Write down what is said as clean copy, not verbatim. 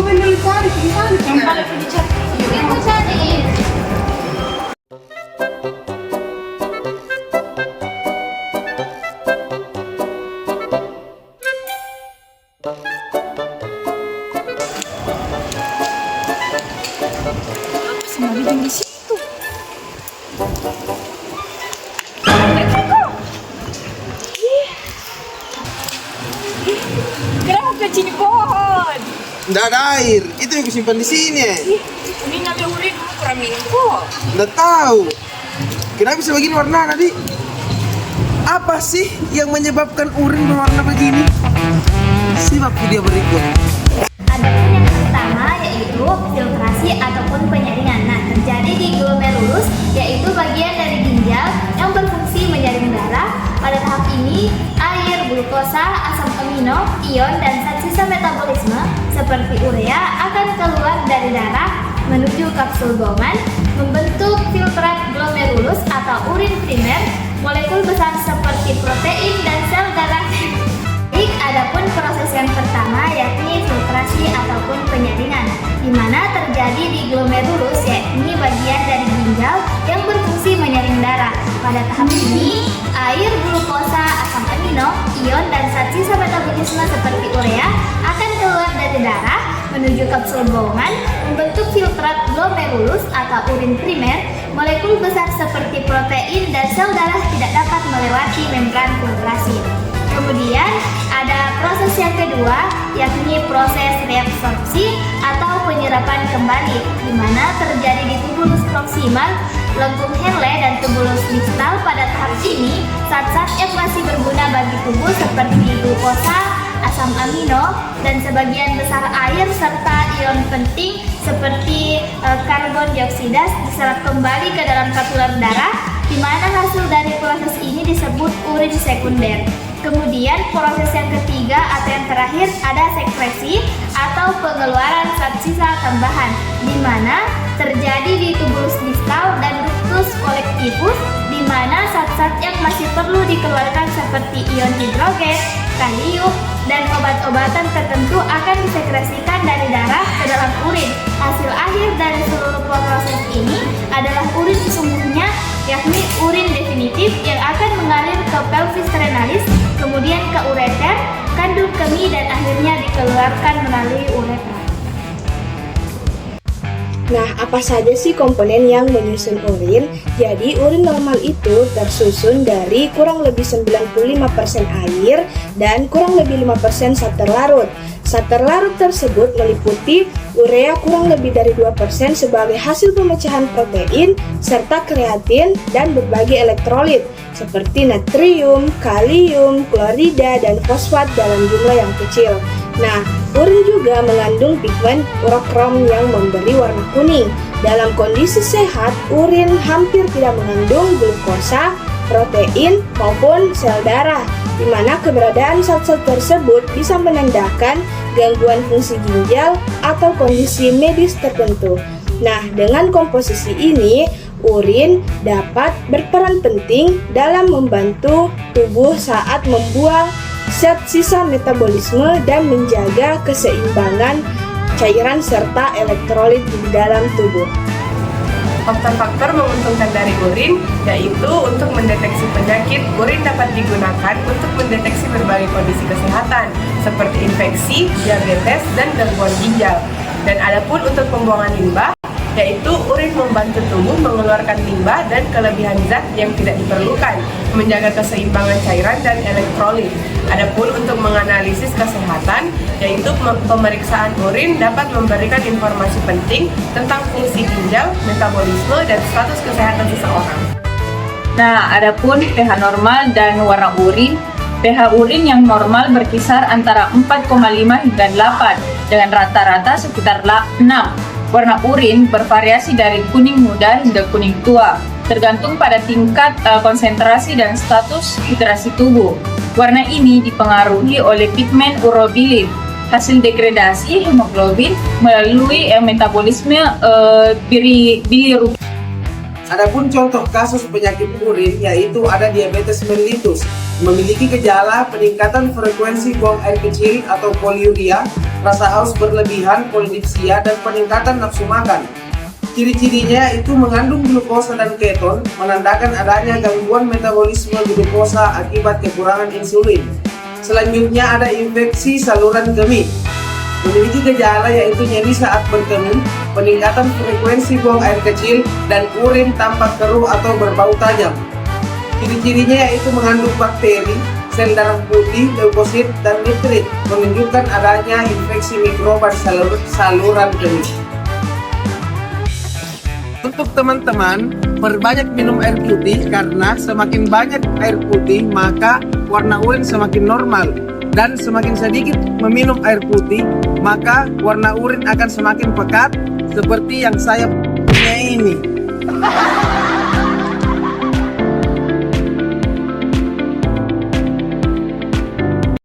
bener cari di sana. Yang paling dicari. Yang mau cari. Sama di situ. Kenapa ke sini pohon? Nggak ada air, itu yang kusimpan di sini. Ini nabi urin dulu kurang minum kok. Nggak tahu. Kenapa bisa begini warna tadi? Apa sih yang menyebabkan urin berwarna begini? Simak video berikut. Adapun yang pertama yaitu filtrasi ataupun penyaringan. Nah, terjadi di glomerulus yaitu bagian dari ginjal yang berfungsi menyaring darah. Pada tahap ini, air, glukosa, asam amino, ion, dan zat sisa metabolisme seperti urea akan keluar dari darah menuju kapsul buangan, membentuk filtrat glomerulus atau urin primer, molekul besar seperti protein dan sel darah. Adapun proses yang pertama yakni filtrasi ataupun penyaringan, di mana terjadi di glomerulus yakni bagian dari ginjal yang berfungsi menyaring darah. Pada tahap ini, air, glukosa, asam amino, ion, dan zat sisa metabolisme seperti urea akan keluar dari darah menuju kapsul buangan, membentuk filtrat glomerulus atau urin primer. Molekul besar seperti protein dan sel darah tidak dapat melewati membran filtrasi. Kemudian ada proses yang kedua yakni proses reabsorpsi atau penyerapan kembali, di mana terjadi di tubulus proksimal, lengkung Henle dan tubulus distal. Pada tahap ini, zat-zat yang masih berguna bagi tubuh seperti glukosa, asam amino, dan sebagian besar air serta ion penting seperti karbon dioksida diserap kembali ke dalam kapiler darah, di mana hasil dari proses ini disebut urin sekunder. Kemudian proses yang ketiga atau yang terakhir ada sekresi atau pengeluaran zat sisa tambahan, di mana terjadi di tubulus distal dan ductus collectivus, di mana zat-zat yang masih perlu dikeluarkan seperti ion hidrogen, kalium, dan obat-obatan tertentu akan disekresikan dari darah ke dalam urin. Hasil akhir dari seluruh proses ini adalah urin sesungguhnya, yakni urin definitif yang akan mengalir ke pelvis renalis, kemudian ke ureter, kandung kemih, dan akhirnya dikeluarkan melalui uretra. Nah, apa saja sih komponen yang menyusun urin? Jadi, urin normal itu tersusun dari kurang lebih 95% air dan kurang lebih 5% zat terlarut. Zat terlarut tersebut meliputi urea kurang lebih dari 2% sebagai hasil pemecahan protein, serta kreatin dan berbagai elektrolit seperti natrium, kalium, klorida, dan fosfat dalam jumlah yang kecil. Nah, urin juga mengandung pigmen urokrom yang memberi warna kuning. Dalam kondisi sehat, urin hampir tidak mengandung glukosa, protein, maupun sel darah, di mana keberadaan zat-zat tersebut bisa menandakan gangguan fungsi ginjal atau kondisi medis tertentu. Nah, dengan komposisi ini, urin dapat berperan penting dalam membantu tubuh saat membuang zat sisa metabolisme dan menjaga keseimbangan cairan serta elektrolit di dalam tubuh. Faktor-faktor menguntungkan dari urin yaitu untuk mendeteksi penyakit. Urin dapat digunakan untuk mendeteksi berbagai kondisi kesehatan seperti infeksi, diabetes, dan gangguan ginjal. Dan adapun untuk pembuangan limbah, yaitu urin membantu tubuh mengeluarkan limbah dan kelebihan zat yang tidak diperlukan, menjaga keseimbangan cairan dan elektrolit. Adapun untuk menganalisis kesehatan, yaitu pemeriksaan urin dapat memberikan informasi penting tentang fungsi ginjal, metabolisme, dan status kesehatan seseorang. Nah, adapun pH normal dan warna urin. pH urin yang normal berkisar antara 4,5 hingga 8 dengan rata-rata sekitar 6. Warna urin bervariasi dari kuning muda hingga kuning tua, tergantung pada tingkat konsentrasi dan status hidrasi tubuh. Warna ini dipengaruhi oleh pigmen urobilin, hasil degradasi hemoglobin melalui metabolisme bilirubin. Adapun contoh kasus penyakit urin yaitu ada diabetes mellitus, memiliki gejala peningkatan frekuensi buang air kecil atau poliuria, rasa haus berlebihan, polidipsia, dan peningkatan nafsu makan. Ciri-cirinya itu mengandung glukosa dan keton, menandakan adanya gangguan metabolisme glukosa akibat kekurangan insulin. Selanjutnya ada infeksi saluran kemih. Memiliki gejala yaitu nyeri saat berkemih, peningkatan frekuensi buang air kecil, dan urin tampak keruh atau berbau tajam. Ciri-cirinya yaitu mengandung bakteri, sel darah putih, leukosit, dan nitrit, menunjukkan adanya infeksi mikroba di saluran kemih. Untuk teman-teman, perbanyak minum air putih karena semakin banyak air putih maka warna urin semakin normal. Dan semakin sedikit meminum air putih, maka warna urin akan semakin pekat seperti yang saya punya ini.